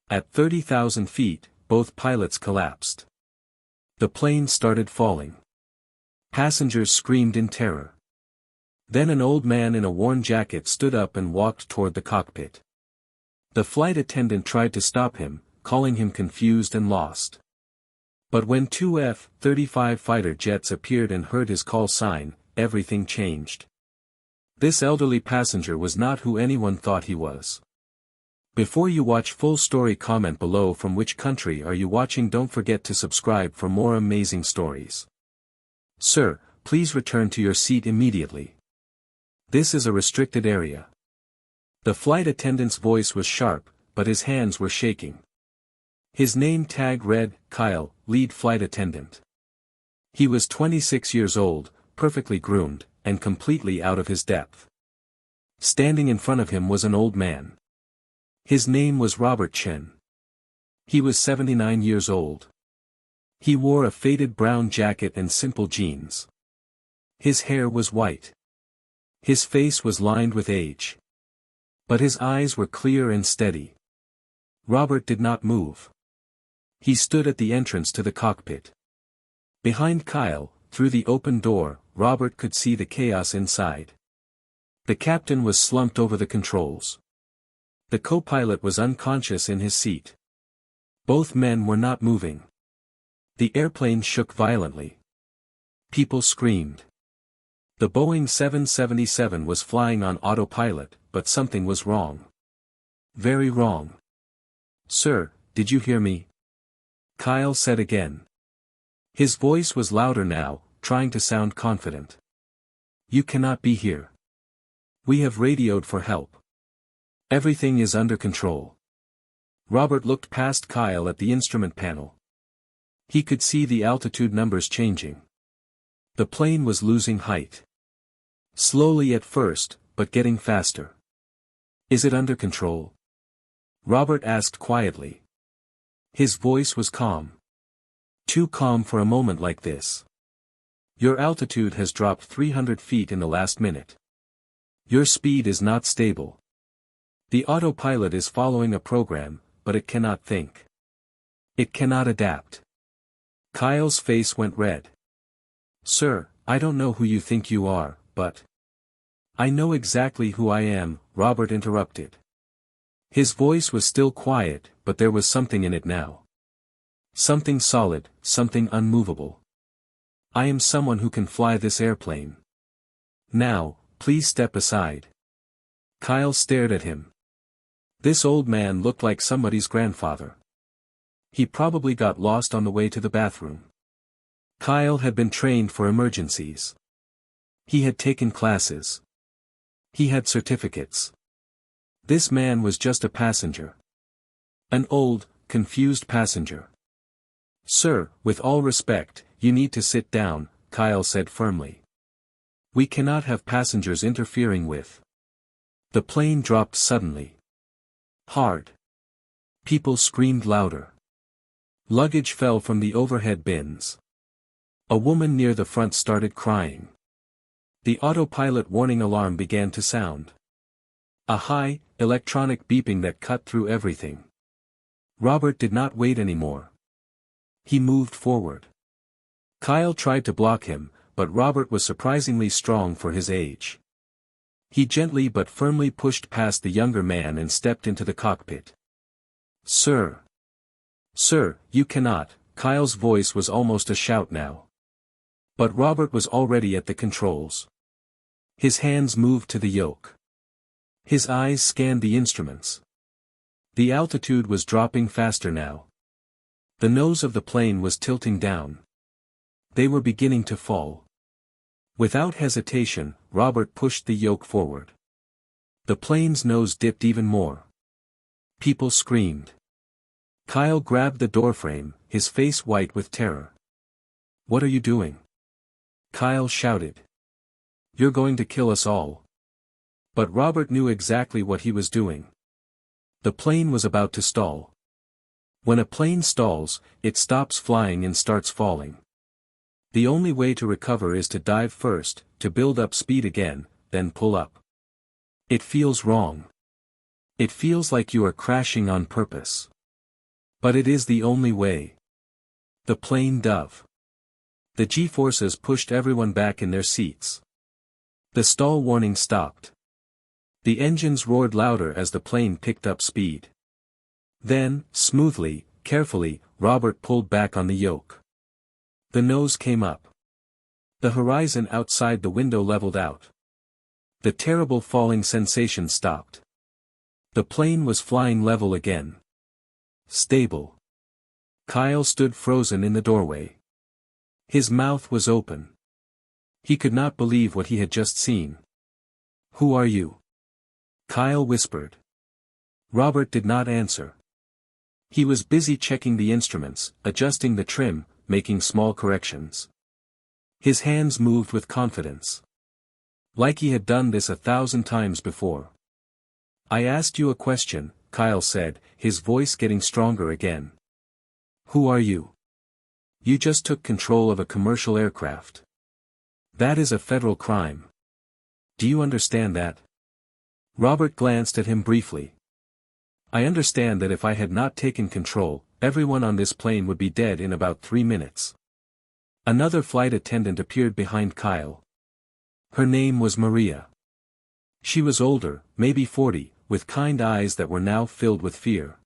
At 30,000 feet, both pilots collapsed. The plane started falling. Passengers screamed in terror. Then an old man in a worn jacket stood up and walked toward the cockpit. The flight attendant tried to stop him, calling him confused and lost. But when two F-35 fighter jets appeared and heard his call sign, everything changed. This elderly passenger was not who anyone thought he was. Before you watch full story, comment below from which country are you watching. Don't forget to subscribe for more amazing stories. Sir, please return to your seat immediately. This is a restricted area. The flight attendant's voice was sharp, but his hands were shaking. His name tag read, Kyle, lead flight attendant. He was 26 years old, perfectly groomed, and completely out of his depth. Standing in front of him was an old man. His name was Robert Chen. He was 79 years old. He wore a faded brown jacket and simple jeans. His hair was white. His face was lined with age. But his eyes were clear and steady. Robert did not move. He stood at the entrance to the cockpit. Behind Kyle, through the open door, Robert could see the chaos inside. The captain was slumped over the controls. The co-pilot was unconscious in his seat. Both men were not moving. The airplane shook violently. People screamed. The Boeing 777 was flying on autopilot, but something was wrong. Very wrong. Sir, did you hear me? Kyle said again. His voice was louder now, trying to sound confident. You cannot be here. We have radioed for help. Everything is under control. Robert looked past Kyle at the instrument panel. He could see the altitude numbers changing. The plane was losing height. Slowly at first, but getting faster. Is it under control? Robert asked quietly. His voice was calm. Too calm for a moment like this. Your altitude has dropped 300 feet in the last minute. Your speed is not stable. The autopilot is following a program, but it cannot think. It cannot adapt. Kyle's face went red. Sir, I don't know who you think you are, but... I know exactly who I am, Robert interrupted. His voice was still quiet, but there was something in it now. Something solid, something unmovable. I am someone who can fly this airplane. Now, please step aside. Kyle stared at him. This old man looked like somebody's grandfather. He probably got lost on the way to the bathroom. Kyle had been trained for emergencies. He had taken classes. He had certificates. This man was just a passenger. An old, confused passenger. Sir, with all respect, you need to sit down, Kyle said firmly. We cannot have passengers interfering with. The plane dropped suddenly. Hard. People screamed louder. Luggage fell from the overhead bins. A woman near the front started crying. The autopilot warning alarm began to sound. A high, electronic beeping that cut through everything. Robert did not wait anymore. He moved forward. Kyle tried to block him, but Robert was surprisingly strong for his age. He gently but firmly pushed past the younger man and stepped into the cockpit. Sir! Sir, you cannot, Kyle's voice was almost a shout now. But Robert was already at the controls. His hands moved to the yoke. His eyes scanned the instruments. The altitude was dropping faster now. The nose of the plane was tilting down. They were beginning to fall. Without hesitation, Robert pushed the yoke forward. The plane's nose dipped even more. People screamed. Kyle grabbed the doorframe, his face white with terror. What are you doing? Kyle shouted. You're going to kill us all. But Robert knew exactly what he was doing. The plane was about to stall. When a plane stalls, it stops flying and starts falling. The only way to recover is to dive first, to build up speed again, then pull up. It feels wrong. It feels like you are crashing on purpose. But it is the only way. The plane dove. The G-forces pushed everyone back in their seats. The stall warning stopped. The engines roared louder as the plane picked up speed. Then, smoothly, carefully, Robert pulled back on the yoke. The nose came up. The horizon outside the window leveled out. The terrible falling sensation stopped. The plane was flying level again. Stable. Kyle stood frozen in the doorway. His mouth was open. He could not believe what he had just seen. "Who are you?" Kyle whispered. Robert did not answer. He was busy checking the instruments, adjusting the trim, making small corrections. His hands moved with confidence. Like he had done this 1,000 times before. "I asked you a question," Kyle said, his voice getting stronger again. "Who are you? You just took control of a commercial aircraft. That is a federal crime. Do you understand that?" Robert glanced at him briefly. "I understand that if I had not taken control, everyone on this plane would be dead in about 3 minutes. Another flight attendant appeared behind Kyle. Her name was Maria. She was older, maybe 40, with kind eyes that were now filled with fear.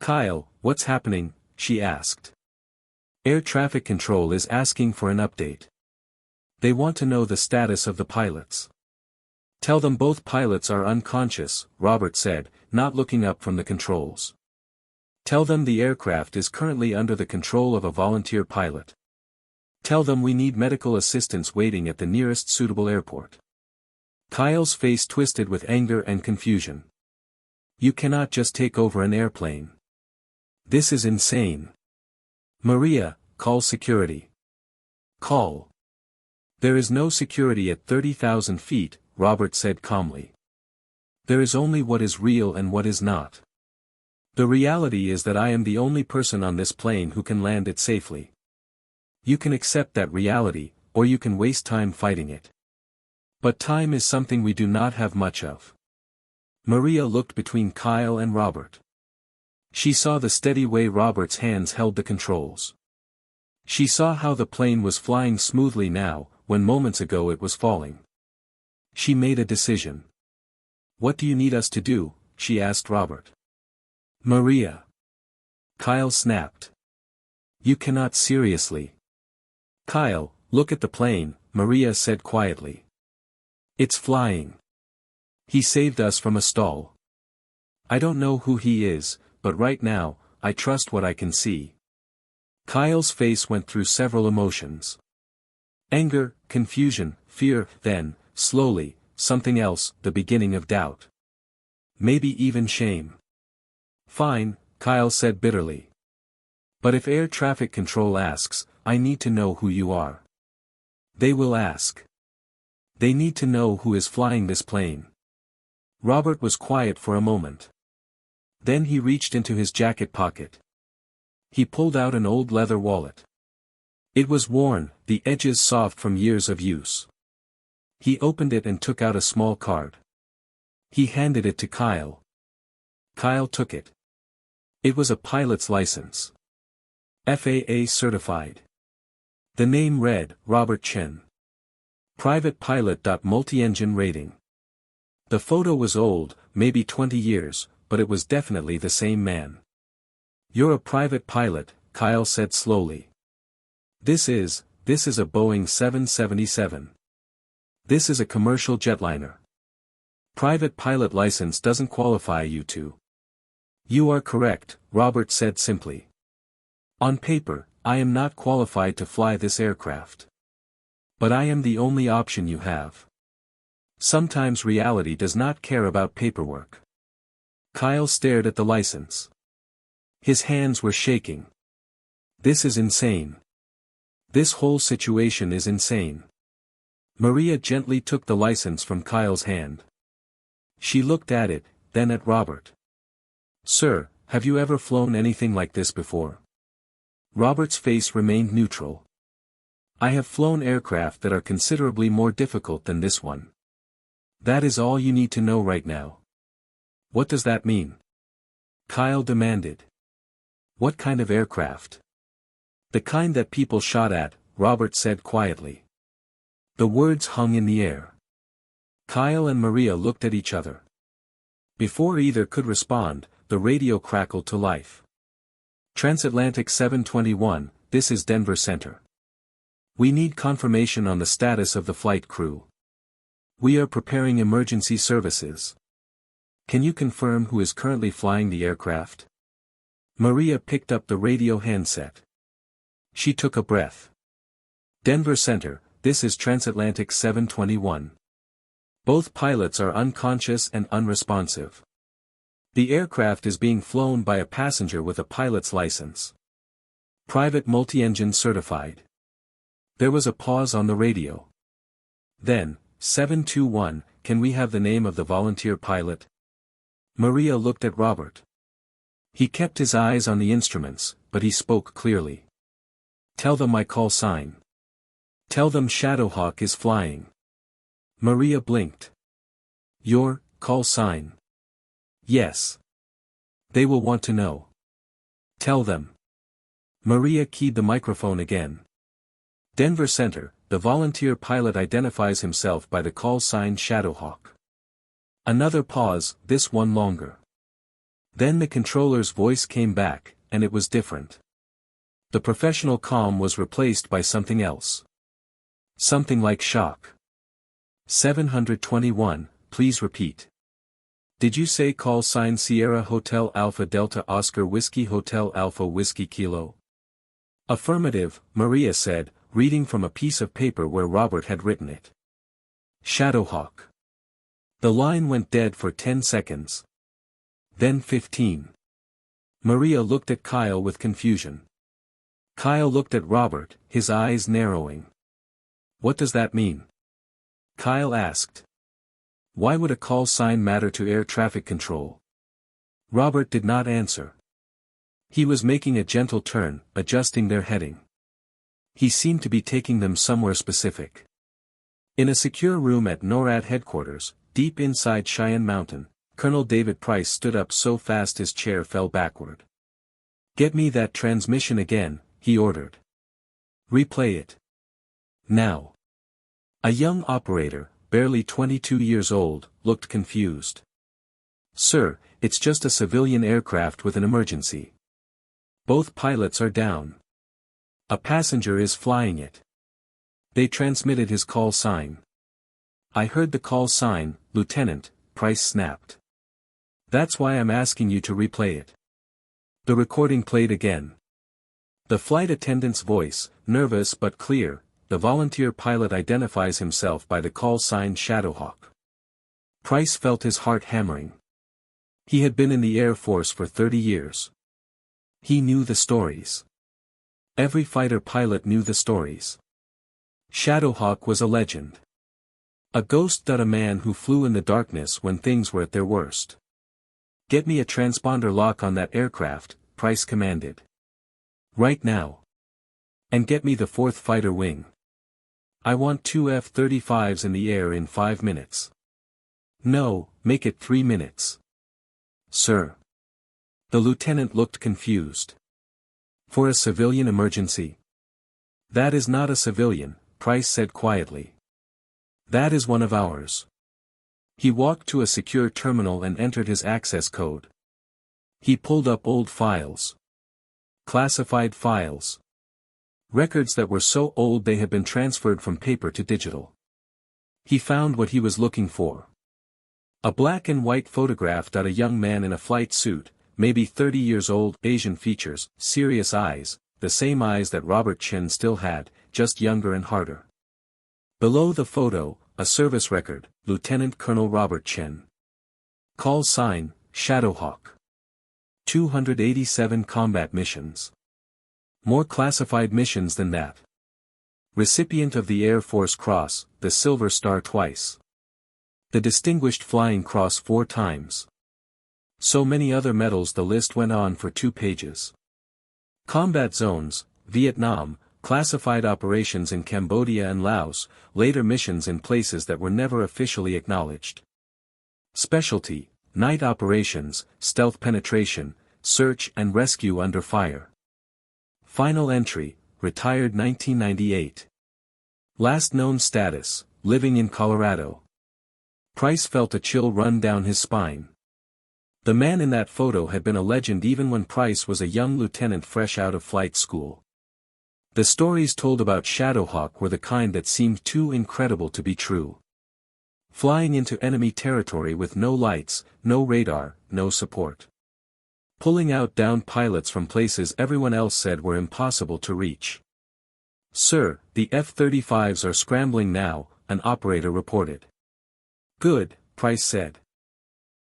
"Kyle, what's happening?" she asked. "Air traffic control is asking for an update. They want to know the status of the pilots." "Tell them both pilots are unconscious," Robert said, not looking up from the controls. "Tell them the aircraft is currently under the control of a volunteer pilot. Tell them we need medical assistance waiting at the nearest suitable airport." Kyle's face twisted with anger and confusion. "You cannot just take over an airplane. This is insane. Maria, call security." "Call." "There is no security at 30,000 feet, Robert said calmly. "There is only what is real and what is not. The reality is that I am the only person on this plane who can land it safely. You can accept that reality, or you can waste time fighting it. But time is something we do not have much of." Maria looked between Kyle and Robert. She saw the steady way Robert's hands held the controls. She saw how the plane was flying smoothly now, when moments ago it was falling. She made a decision. "What do you need us to do?" she asked Robert. "Maria." Kyle snapped. "You cannot seriously." "Kyle, look at the plane," Maria said quietly. "It's flying. He saved us from a stall. I don't know who he is, but right now, I trust what I can see." Kyle's face went through several emotions. Anger, confusion, fear, then, slowly, something else, the beginning of doubt. Maybe even shame. "Fine," Kyle said bitterly. "But if air traffic control asks, I need to know who you are. They will ask. They need to know who is flying this plane." Robert was quiet for a moment. Then he reached into his jacket pocket. He pulled out an old leather wallet. It was worn, the edges soft from years of use. He opened it and took out a small card. He handed it to Kyle. Kyle took it. It was a pilot's license. FAA certified. The name read, Robert Chen. Private pilot. Multi-engine rating. The photo was old, maybe 20 years, but it was definitely the same man. "You're a private pilot," Kyle said slowly. This is a Boeing 777. This is a commercial jetliner. Private pilot license doesn't qualify you to." "You are correct," Robert said simply. "On paper, I am not qualified to fly this aircraft. But I am the only option you have. Sometimes reality does not care about paperwork." Kyle stared at the license. His hands were shaking. "This is insane. This whole situation is insane." Maria gently took the license from Kyle's hand. She looked at it, then at Robert. "Sir, have you ever flown anything like this before?" Robert's face remained neutral. "I have flown aircraft that are considerably more difficult than this one. That is all you need to know right now." "What does that mean?" Kyle demanded. What kind of aircraft? The kind that people shot at, Robert said quietly. The words hung in the air. Kyle and Maria looked at each other. Before either could respond, the radio crackled to life. Transatlantic 721, this is Denver Center. We need confirmation on the status of the flight crew. We are preparing emergency services. Can you confirm who is currently flying the aircraft? Maria picked up the radio handset. She took a breath. Denver Center, this is Transatlantic 721. Both pilots are unconscious and unresponsive. The aircraft is being flown by a passenger with a pilot's license. Private multi-engine certified. There was a pause on the radio. Then, 721, can we have the name of the volunteer pilot? Maria looked at Robert. He kept his eyes on the instruments, but he spoke clearly. Tell them my call sign. Tell them Shadowhawk is flying. Maria blinked. Your call sign? Yes. They will want to know. Tell them. Maria keyed the microphone again. Denver Center, the volunteer pilot identifies himself by the call sign Shadowhawk. Another pause, this one longer. Then the controller's voice came back, and it was different. The professional calm was replaced by something else. Something like shock. 721, please repeat. Did you say call sign Sierra Hotel Alpha Delta Oscar Whiskey Hotel Alpha Whiskey Kilo? Affirmative, Maria said, reading from a piece of paper where Robert had written it. Shadowhawk. The line went dead for 10 seconds. Then 15. Maria looked at Kyle with confusion. Kyle looked at Robert, his eyes narrowing. What does that mean? Kyle asked. Why would a call sign matter to air traffic control? Robert did not answer. He was making a gentle turn, adjusting their heading. He seemed to be taking them somewhere specific. In a secure room at NORAD headquarters, deep inside Cheyenne Mountain, Colonel David Price stood up so fast his chair fell backward. Get me that transmission again, he ordered. Replay it. Now. A young operator, barely 22 years old, looked confused. Sir, it's just a civilian aircraft with an emergency. Both pilots are down. A passenger is flying it. They transmitted his call sign. I heard the call sign, Lieutenant, Price snapped. That's why I'm asking you to replay it. The recording played again. The flight attendant's voice, nervous but clear, the volunteer pilot identifies himself by the call sign Shadowhawk. Price felt his heart hammering. He had been in the Air Force for 30 years. He knew the stories. Every fighter pilot knew the stories. Shadowhawk was a legend. A ghost, a man who flew in the darkness when things were at their worst. Get me a transponder lock on that aircraft, Price commanded. Right now. And get me the 4th fighter wing. I want 2 F-35s in the air in 5 minutes. No, make it 3 minutes. Sir. The lieutenant looked confused. For a civilian emergency? That is not a civilian, Price said quietly. That is one of ours. He walked to a secure terminal and entered his access code. He pulled up old files. Classified files. Records that were so old they had been transferred from paper to digital. He found what he was looking for. A black and white photograph of a young man in a flight suit, maybe 30 years old, Asian features, serious eyes, the same eyes that Robert Chen still had, just younger and harder. Below the photo, a service record, Lieutenant Colonel Robert Chen. Call sign, Shadowhawk. 287 combat missions. More classified missions than that. Recipient of the Air Force Cross, the Silver Star twice. The Distinguished Flying Cross 4 times. So many other medals, the list went on for 2 pages. Combat zones, Vietnam, classified operations in Cambodia and Laos, later missions in places that were never officially acknowledged. Specialty, night operations, stealth penetration, search and rescue under fire. Final entry, retired 1998. Last known status, living in Colorado. Price felt a chill run down his spine. The man in that photo had been a legend even when Price was a young lieutenant fresh out of flight school. The stories told about Shadowhawk were the kind that seemed too incredible to be true. Flying into enemy territory with no lights, no radar, no support. Pulling out downed pilots from places everyone else said were impossible to reach. "Sir, the F-35s are scrambling now," an operator reported. "Good," Price said.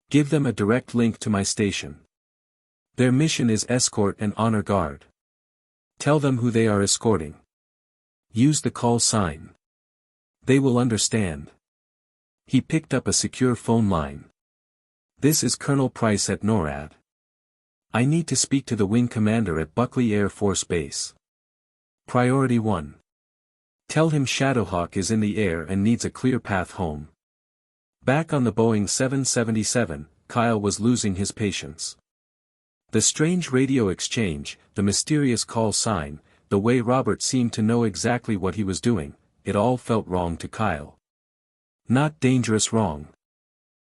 "Give them a direct link to my station. Their mission is escort and honor guard. Tell them who they are escorting. Use the call sign. They will understand." He picked up a secure phone line. "This is Colonel Price at NORAD. I need to speak to the wing commander at Buckley Air Force Base. Priority 1. Tell him Shadowhawk is in the air and needs a clear path home." Back on the Boeing 777, Kyle was losing his patience. The strange radio exchange, the mysterious call sign, the way Robert seemed to know exactly what he was doing, it all felt wrong to Kyle. Not dangerous wrong.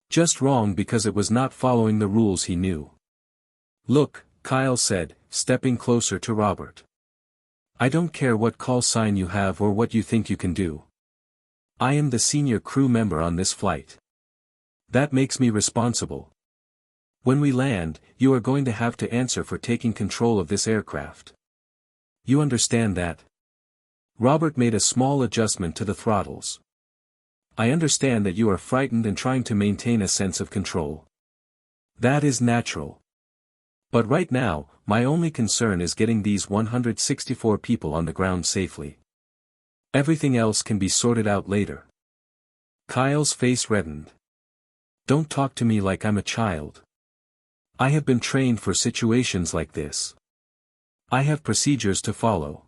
Just wrong because it was not following the rules he knew. "Look," Kyle said, stepping closer to Robert. "I don't care what call sign you have or what you think you can do. I am the senior crew member on this flight. That makes me responsible. When we land, you are going to have to answer for taking control of this aircraft. You understand that?" Robert made a small adjustment to the throttles. "I understand that you are frightened and trying to maintain a sense of control. That is natural. But right now, my only concern is getting these 164 people on the ground safely. Everything else can be sorted out later." Kyle's face reddened. "Don't talk to me like I'm a child. I have been trained for situations like this. I have procedures to follow.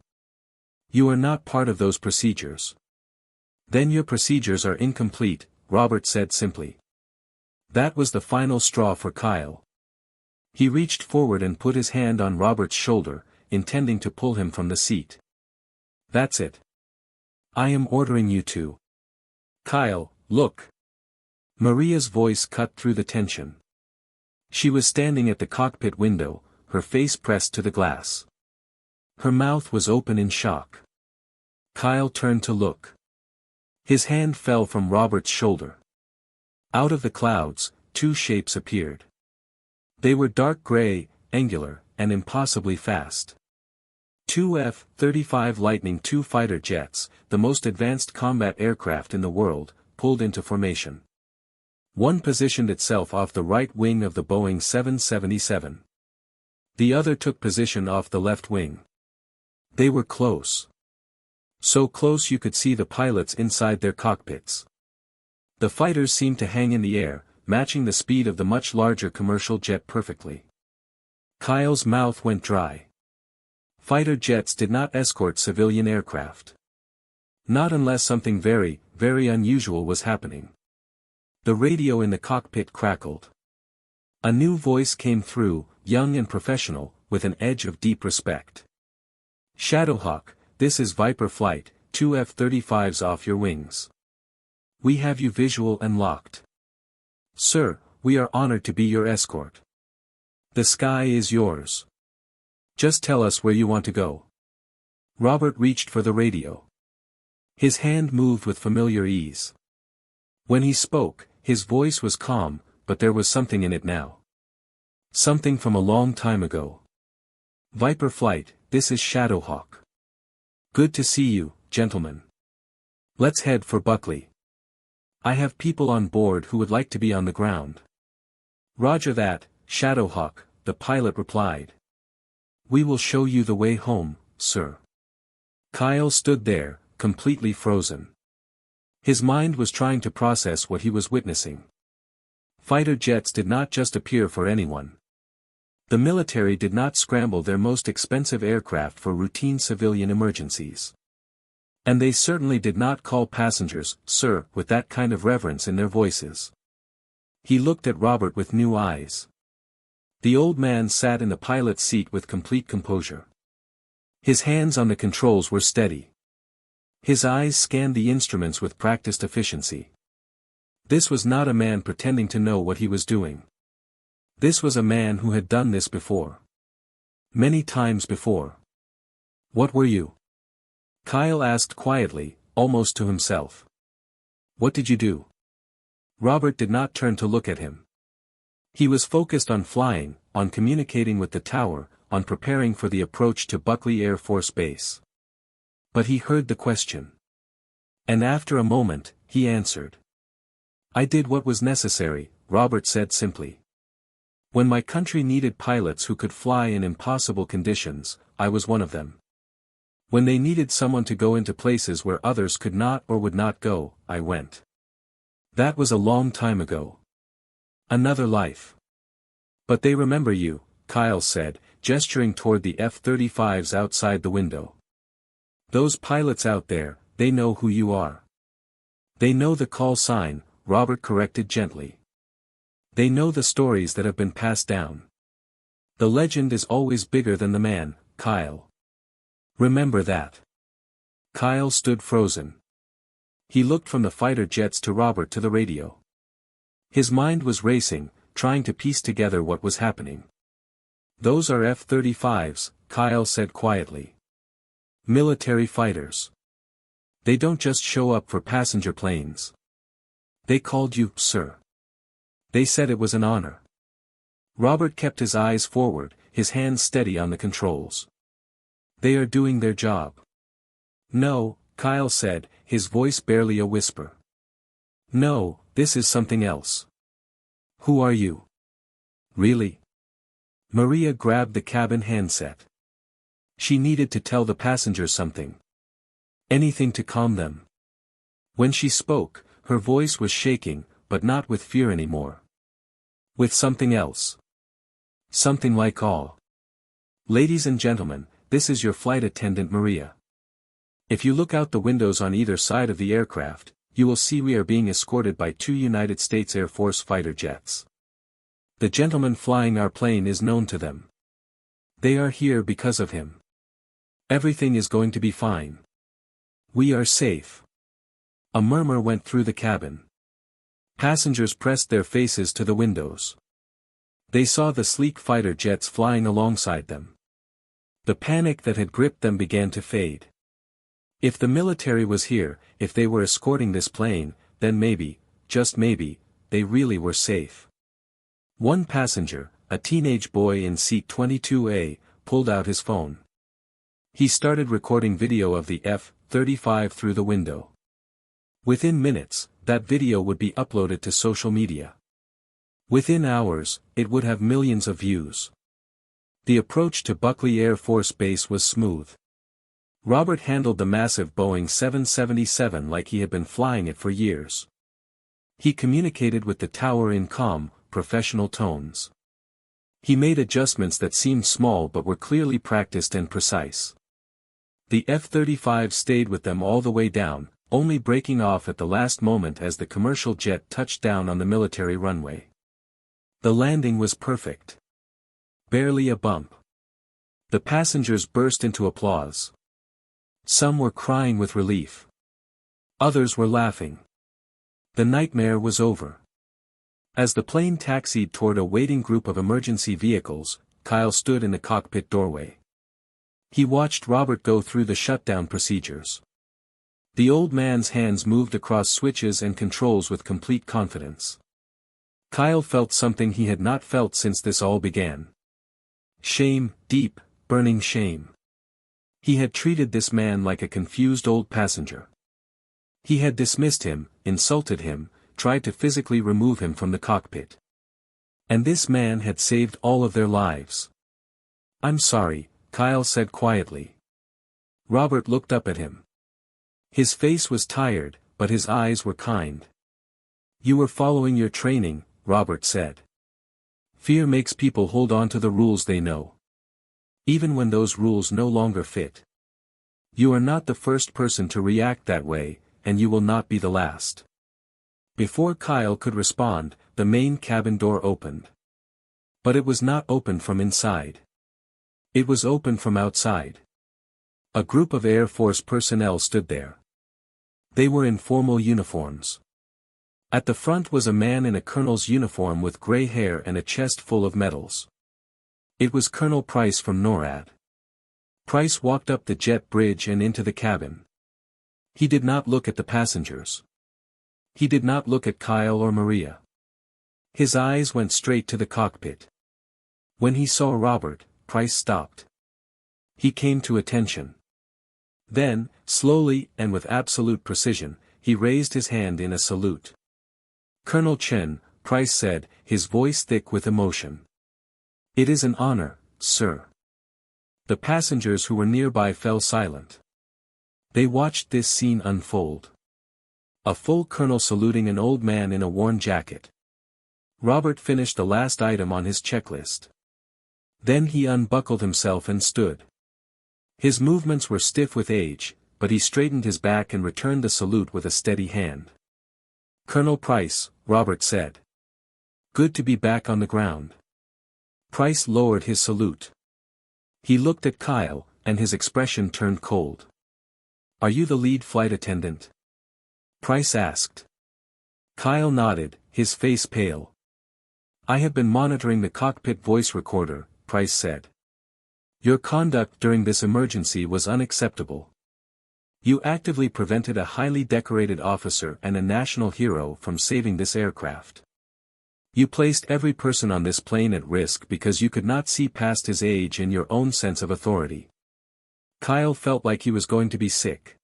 You are not part of those procedures." "Then your procedures are incomplete," Robert said simply. That was the final straw for Kyle. He reached forward and put his hand on Robert's shoulder, intending to pull him from the seat. "That's it. I am ordering you to." "Kyle, look." Maria's voice cut through the tension. She was standing at the cockpit window, her face pressed to the glass. Her mouth was open in shock. Kyle turned to look. His hand fell from Robert's shoulder. Out of the clouds, two shapes appeared. They were dark gray, angular, and impossibly fast. Two F-35 Lightning II fighter jets, the most advanced combat aircraft in the world, pulled into formation. One positioned itself off the right wing of the Boeing 777. The other took position off the left wing. They were close. So close you could see the pilots inside their cockpits. The fighters seemed to hang in the air, matching the speed of the much larger commercial jet perfectly. Kyle's mouth went dry. Fighter jets did not escort civilian aircraft. Not unless something very, very unusual was happening. The radio in the cockpit crackled. A new voice came through, young and professional, with an edge of deep respect. "Shadowhawk, this is Viper Flight, 2 F-35s off your wings. We have you visual and locked. Sir, we are honored to be your escort. The sky is yours. Just tell us where you want to go." Robert reached for the radio. His hand moved with familiar ease. When he spoke, his voice was calm, but there was something in it now. Something from a long time ago. "Viper Flight, this is Shadowhawk. Good to see you, gentlemen. Let's head for Buckley. I have people on board who would like to be on the ground." "Roger that, Shadowhawk," the pilot replied. "We will show you the way home, sir." Kyle stood there, completely frozen. His mind was trying to process what he was witnessing. Fighter jets did not just appear for anyone. The military did not scramble their most expensive aircraft for routine civilian emergencies. And they certainly did not call passengers, "sir," with that kind of reverence in their voices. He looked at Robert with new eyes. The old man sat in the pilot's seat with complete composure. His hands on the controls were steady. His eyes scanned the instruments with practiced efficiency. This was not a man pretending to know what he was doing. This was a man who had done this before. Many times before. "What were you?" Kyle asked quietly, almost to himself. "What did you do?" Robert did not turn to look at him. He was focused on flying, on communicating with the tower, on preparing for the approach to Buckley Air Force Base. But he heard the question. And after a moment, he answered. "I did what was necessary," Robert said simply. "When my country needed pilots who could fly in impossible conditions, I was one of them. When they needed someone to go into places where others could not or would not go, I went. That was a long time ago. Another life. But they remember you," Kyle said, gesturing toward the F-35s outside the window. "Those pilots out there, they know who you are. They know the call sign," Robert corrected gently. "They know the stories that have been passed down. The legend is always bigger than the man, Kyle. Remember that." Kyle stood frozen. He looked from the fighter jets to Robert to the radio. His mind was racing, trying to piece together what was happening. "Those are F-35s, Kyle said quietly. "Military fighters. They don't just show up for passenger planes. They called you, sir. They said it was an honor." Robert kept his eyes forward, his hands steady on the controls. "They are doing their job." "No," Kyle said, his voice barely a whisper. "No, this is something else." "Who are you?" "Really?" Maria grabbed the cabin handset. She needed to tell the passengers something. Anything to calm them. When she spoke, her voice was shaking, but not with fear anymore. With something else. Something like awe. "Ladies and gentlemen, this is your flight attendant Maria. If you look out the windows on either side of the aircraft, you will see we are being escorted by 2 United States Air Force fighter jets. The gentleman flying our plane is known to them. They are here because of him. Everything is going to be fine. We are safe." A murmur went through the cabin. Passengers pressed their faces to the windows. They saw the sleek fighter jets flying alongside them. The panic that had gripped them began to fade. If the military was here, if they were escorting this plane, then maybe, just maybe, they really were safe. One passenger, a teenage boy in seat 22A, pulled out his phone. He started recording video of the F-35 through the window. Within minutes, that video would be uploaded to social media. Within hours, it would have millions of views. The approach to Buckley Air Force Base was smooth. Robert handled the massive Boeing 777 like he had been flying it for years. He communicated with the tower in calm, professional tones. He made adjustments that seemed small but were clearly practiced and precise. The F-35 stayed with them all the way down, only breaking off at the last moment as the commercial jet touched down on the military runway. The landing was perfect. Barely a bump. The passengers burst into applause. Some were crying with relief. Others were laughing. The nightmare was over. As the plane taxied toward a waiting group of emergency vehicles, Kyle stood in the cockpit doorway. He watched Robert go through the shutdown procedures. The old man's hands moved across switches and controls with complete confidence. Kyle felt something he had not felt since this all began. Shame, deep, burning shame. He had treated this man like a confused old passenger. He had dismissed him, insulted him, tried to physically remove him from the cockpit. And this man had saved all of their lives. "I'm sorry," Kyle said quietly. Robert looked up at him. His face was tired, but his eyes were kind. "You were following your training," Robert said. "Fear makes people hold on to the rules they know. Even when those rules no longer fit. You are not the first person to react that way, and you will not be the last." Before Kyle could respond, the main cabin door opened. But it was not open from inside. It was open from outside. A group of Air Force personnel stood there. They were in formal uniforms. At the front was a man in a colonel's uniform with gray hair and a chest full of medals. It was Colonel Price from NORAD. Price walked up the jet bridge and into the cabin. He did not look at the passengers. He did not look at Kyle or Maria. His eyes went straight to the cockpit. When he saw Robert, Price stopped. He came to attention. Then, slowly and with absolute precision, he raised his hand in a salute. "Colonel Chen," Price said, his voice thick with emotion. "It is an honor, sir." The passengers who were nearby fell silent. They watched this scene unfold. A full colonel saluting an old man in a worn jacket. Robert finished the last item on his checklist. Then he unbuckled himself and stood. His movements were stiff with age, but he straightened his back and returned the salute with a steady hand. "Colonel Price," Robert said. "Good to be back on the ground." Price lowered his salute. He looked at Kyle, and his expression turned cold. "Are you the lead flight attendant?" Price asked. Kyle nodded, his face pale. "I have been monitoring the cockpit voice recorder," Price said. "Your conduct during this emergency was unacceptable. You actively prevented a highly decorated officer and a national hero from saving this aircraft. You placed every person on this plane at risk because you could not see past his age and your own sense of authority." Kyle felt like he was going to be sick.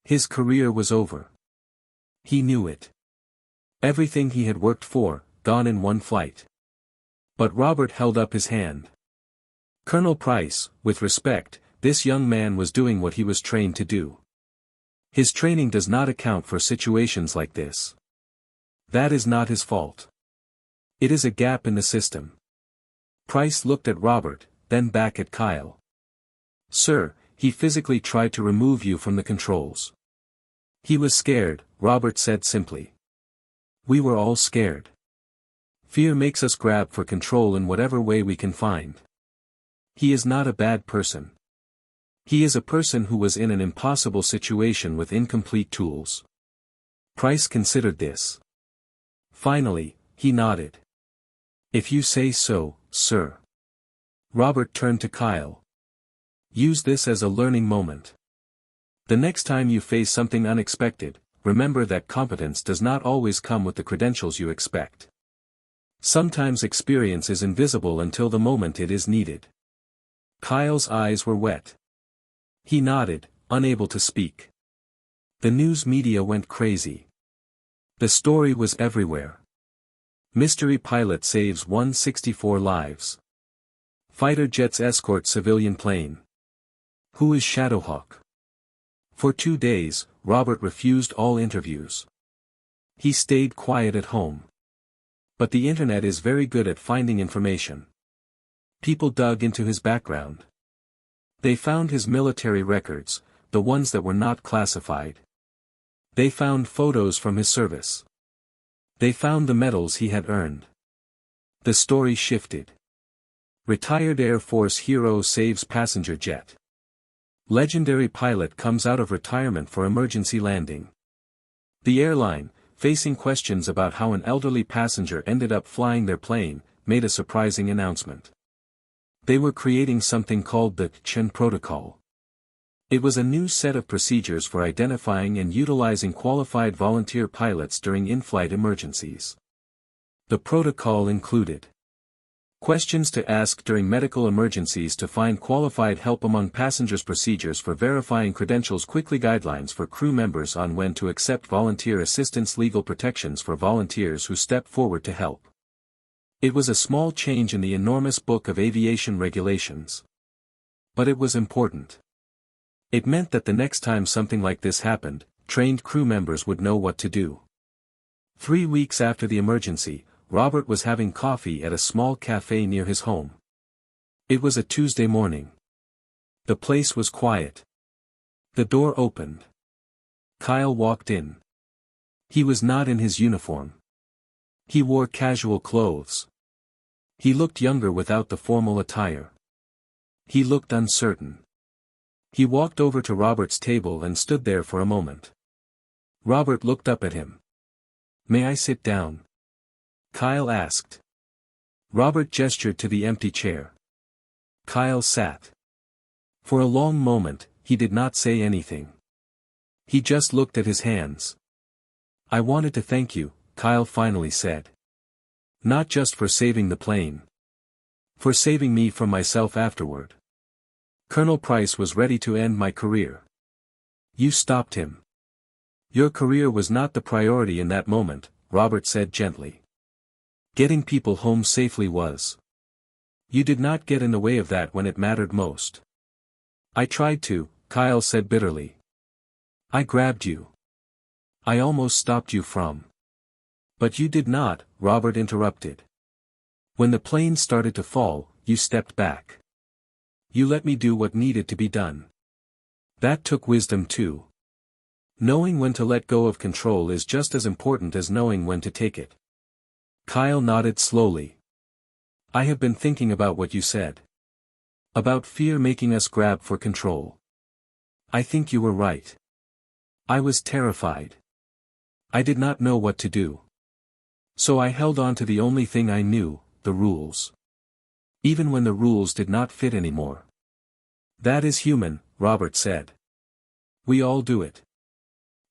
His career was over. He knew it. Everything he had worked for, gone in one flight. But Robert held up his hand. "Colonel Price, with respect, this young man was doing what he was trained to do. His training does not account for situations like this. That is not his fault. It is a gap in the system." Price looked at Robert, then back at Kyle. "Sir, he physically tried to remove you from the controls." "He was scared," Robert said simply. "We were all scared. Fear makes us grab for control in whatever way we can find. He is not a bad person. He is a person who was in an impossible situation with incomplete tools." Price considered this. Finally, he nodded. "If you say so, sir." Robert turned to Kyle. "Use this as a learning moment. The next time you face something unexpected, remember that competence does not always come with the credentials you expect. Sometimes experience is invisible until the moment it is needed." Kyle's eyes were wet. He nodded, unable to speak. The news media went crazy. The story was everywhere. Mystery pilot saves 164 lives. Fighter jets escort civilian plane. Who is Shadowhawk? For 2 days, Robert refused all interviews. He stayed quiet at home. But the internet is very good at finding information. People dug into his background. They found his military records, the ones that were not classified. They found photos from his service. They found the medals he had earned. The story shifted. Retired Air Force hero saves passenger jet. Legendary pilot comes out of retirement for emergency landing. The airline, facing questions about how an elderly passenger ended up flying their plane, made a surprising announcement. They were creating something called the Chen Protocol. It was a new set of procedures for identifying and utilizing qualified volunteer pilots during in-flight emergencies. The protocol included questions to ask during medical emergencies to find qualified help among passengers, procedures for verifying credentials, quickly guidelines for crew members on when to accept volunteer assistance, legal protections for volunteers who step forward to help. It was a small change in the enormous book of aviation regulations. But it was important. It meant that the next time something like this happened, trained crew members would know what to do. 3 weeks after the emergency, Robert was having coffee at a small cafe near his home. It was a Tuesday morning. The place was quiet. The door opened. Kyle walked in. He was not in his uniform. He wore casual clothes. He looked younger without the formal attire. He looked uncertain. He walked over to Robert's table and stood there for a moment. Robert looked up at him. "May I sit down?" Kyle asked. Robert gestured to the empty chair. Kyle sat. For a long moment, he did not say anything. He just looked at his hands. "I wanted to thank you," Kyle finally said. "Not just for saving the plane. For saving me from myself afterward. Colonel Price was ready to end my career. You stopped him." "Your career was not the priority in that moment," Robert said gently. "Getting people home safely was. You did not get in the way of that when it mattered most." "I tried to," Kyle said bitterly. "I grabbed you. I almost stopped you from." "But you did not," Robert interrupted. "When the plane started to fall, you stepped back. You let me do what needed to be done. That took wisdom too. Knowing when to let go of control is just as important as knowing when to take it." Kyle nodded slowly. "I have been thinking about what you said. About fear making us grab for control. I think you were right. I was terrified. I did not know what to do. So I held on to the only thing I knew, the rules. Even when the rules did not fit anymore." "That is human," Robert said. "We all do it."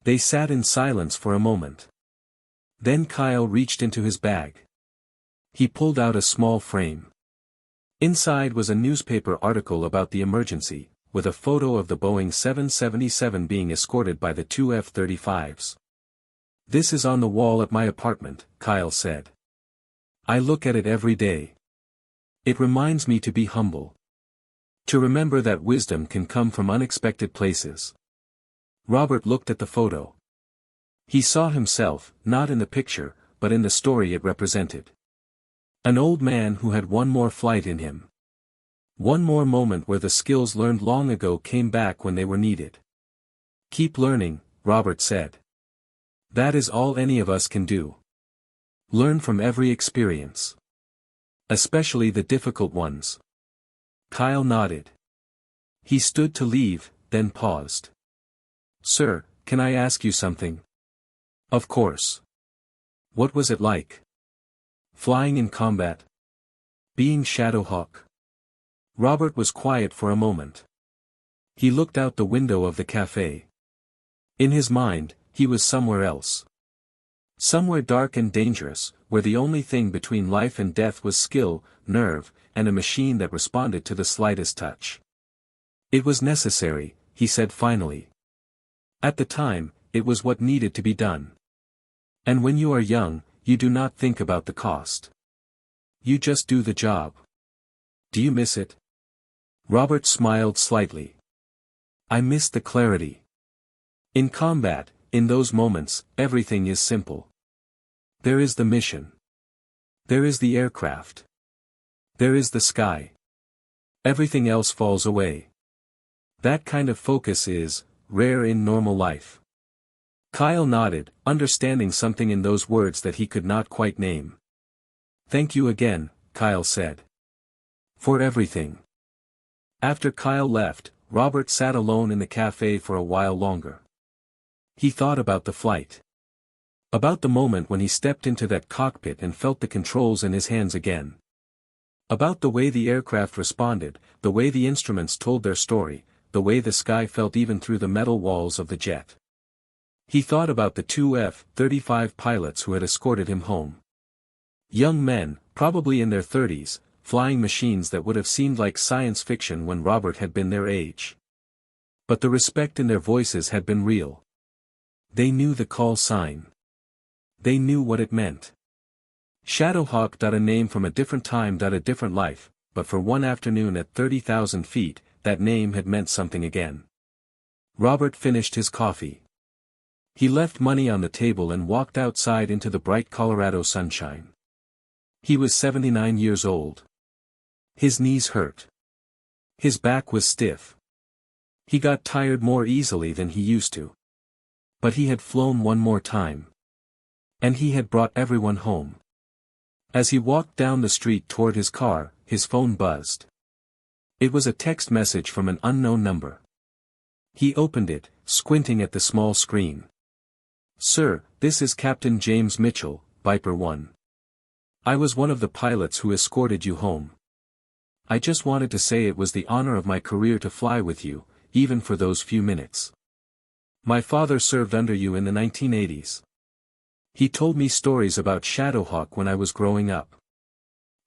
They sat in silence for a moment. Then Kyle reached into his bag. He pulled out a small frame. Inside was a newspaper article about the emergency, with a photo of the Boeing 777 being escorted by the two F-35s. "This is on the wall at my apartment," Kyle said. "I look at it every day. It reminds me to be humble. To remember that wisdom can come from unexpected places." Robert looked at the photo. He saw himself, not in the picture, but in the story it represented. An old man who had one more flight in him. One more moment where the skills learned long ago came back when they were needed. "Keep learning," Robert said. "That is all any of us can do. Learn from every experience. Especially the difficult ones." Kyle nodded. He stood to leave, then paused. "Sir, can I ask you something?" "Of course." "What was it like? Flying in combat? Being Shadowhawk?" Robert was quiet for a moment. He looked out the window of the cafe. In his mind, he was somewhere else. Somewhere dark and dangerous, where the only thing between life and death was skill, nerve, and a machine that responded to the slightest touch. "It was necessary," he said finally. "At the time, it was what needed to be done. And when you are young, you do not think about the cost. You just do the job." "Do you miss it?" Robert smiled slightly. "I miss the clarity. In combat, in those moments, everything is simple. There is the mission. There is the aircraft. There is the sky. Everything else falls away. That kind of focus is rare in normal life." Kyle nodded, understanding something in those words that he could not quite name. "Thank you again," Kyle said. "For everything." After Kyle left, Robert sat alone in the cafe for a while longer. He thought about the flight. About the moment when he stepped into that cockpit and felt the controls in his hands again. About the way the aircraft responded, the way the instruments told their story, the way the sky felt even through the metal walls of the jet. He thought about the two F-35 pilots who had escorted him home. Young men, probably in their 30s, flying machines that would have seemed like science fiction when Robert had been their age. But the respect in their voices had been real. They knew the call sign. They knew what it meant. Shadowhawk. A name from a different time. A different life, but for one afternoon at 30,000 feet, that name had meant something again. Robert finished his coffee. He left money on the table and walked outside into the bright Colorado sunshine. He was 79 years old. His knees hurt. His back was stiff. He got tired more easily than he used to. But he had flown one more time. And he had brought everyone home. As he walked down the street toward his car, his phone buzzed. It was a text message from an unknown number. He opened it, squinting at the small screen. "Sir, this is Captain James Mitchell, Viper 1. I was one of the pilots who escorted you home. I just wanted to say it was the honor of my career to fly with you, even for those few minutes. My father served under you in the 1980s. He told me stories about Shadowhawk when I was growing up.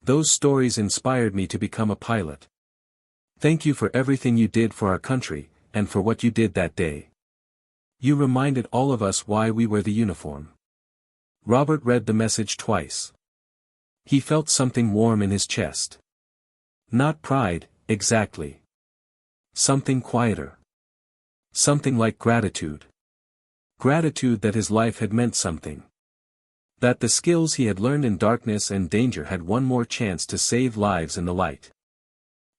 Those stories inspired me to become a pilot. Thank you for everything you did for our country, and for what you did that day. You reminded all of us why we wear the uniform." Robert read the message twice. He felt something warm in his chest. Not pride, exactly. Something quieter. Something like gratitude. Gratitude that his life had meant something. That the skills he had learned in darkness and danger had one more chance to save lives in the light.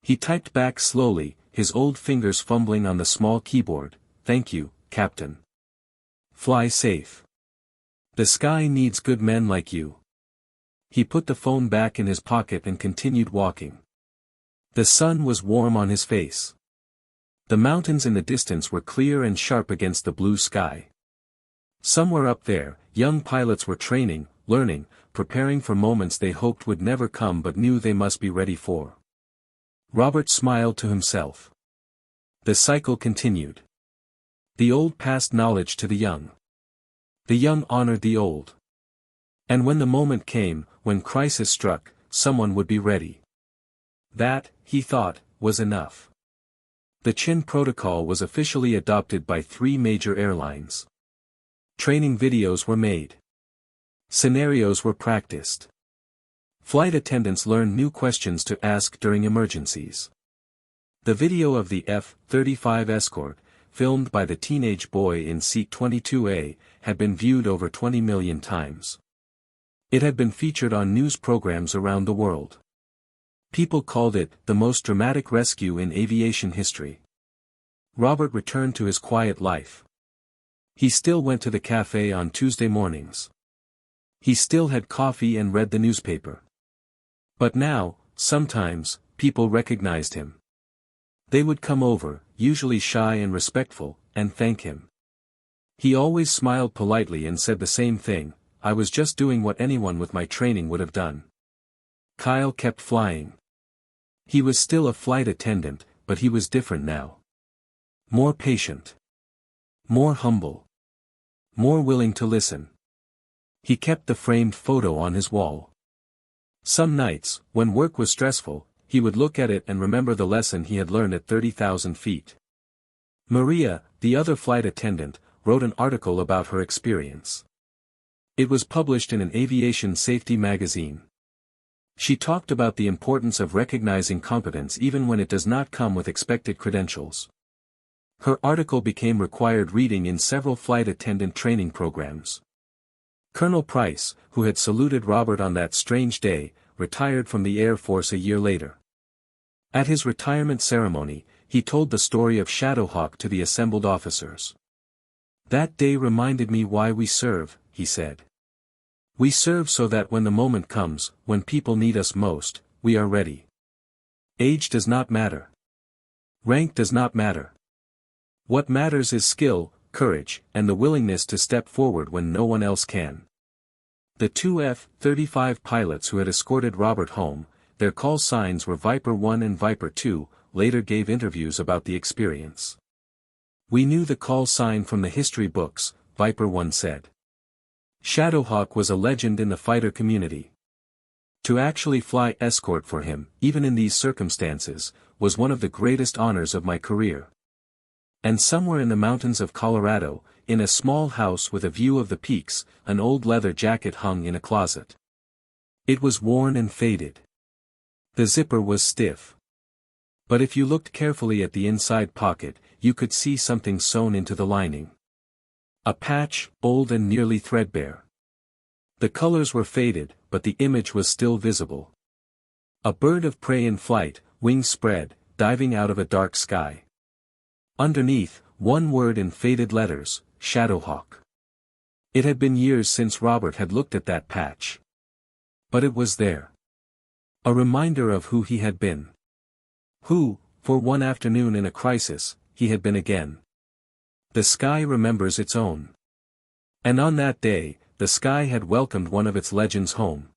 He typed back slowly, his old fingers fumbling on the small keyboard. "Thank you, Captain. Fly safe. The sky needs good men like you." He put the phone back in his pocket and continued walking. The sun was warm on his face. The mountains in the distance were clear and sharp against the blue sky. Somewhere up there, young pilots were training, learning, preparing for moments they hoped would never come but knew they must be ready for. Robert smiled to himself. The cycle continued. The old passed knowledge to the young. The young honored the old. And when the moment came, when crisis struck, someone would be ready. That, he thought, was enough. The Chin Protocol was officially adopted by 3 major airlines. Training videos were made. Scenarios were practiced. Flight attendants learned new questions to ask during emergencies. The video of the F-35 Escort, filmed by the teenage boy in seat 22A, had been viewed over 20 million times. It had been featured on news programs around the world. People called it the most dramatic rescue in aviation history. Robert returned to his quiet life. He still went to the cafe on Tuesday mornings. He still had coffee and read the newspaper. But now, sometimes, people recognized him. They would come over, usually shy and respectful, and thank him. He always smiled politely and said the same thing, "I was just doing what anyone with my training would have done." Kyle kept flying. He was still a flight attendant, but he was different now. More patient. More humble. More willing to listen. He kept the framed photo on his wall. Some nights, when work was stressful, he would look at it and remember the lesson he had learned at 30,000 feet. Maria, the other flight attendant, wrote an article about her experience. It was published in an aviation safety magazine. She talked about the importance of recognizing competence even when it does not come with expected credentials. Her article became required reading in several flight attendant training programs. Colonel Price, who had saluted Robert on that strange day, retired from the Air Force a year later. At his retirement ceremony, he told the story of Shadowhawk to the assembled officers. "That day reminded me why we serve," he said. "We serve so that when the moment comes, when people need us most, we are ready. Age does not matter. Rank does not matter. What matters is skill, courage, and the willingness to step forward when no one else can." The 2 F-35 pilots who had escorted Robert home, their call signs were Viper 1 and Viper 2, later gave interviews about the experience. "We knew the call sign from the history books," Viper 1 said. Shadowhawk was a legend in the fighter community. To actually fly escort for him, even in these circumstances, was one of the greatest honors of my career. And somewhere in the mountains of Colorado, in a small house with a view of the peaks, an old leather jacket hung in a closet. It was worn and faded. The zipper was stiff. But if you looked carefully at the inside pocket, you could see something sewn into the lining. A patch, old and nearly threadbare. The colors were faded, but the image was still visible. A bird of prey in flight, wings spread, diving out of a dark sky. Underneath, one word in faded letters, Shadowhawk. It had been years since Robert had looked at that patch. But it was there. A reminder of who he had been. Who, for one afternoon in a crisis, he had been again. The sky remembers its own. And on that day, the sky had welcomed one of its legends home.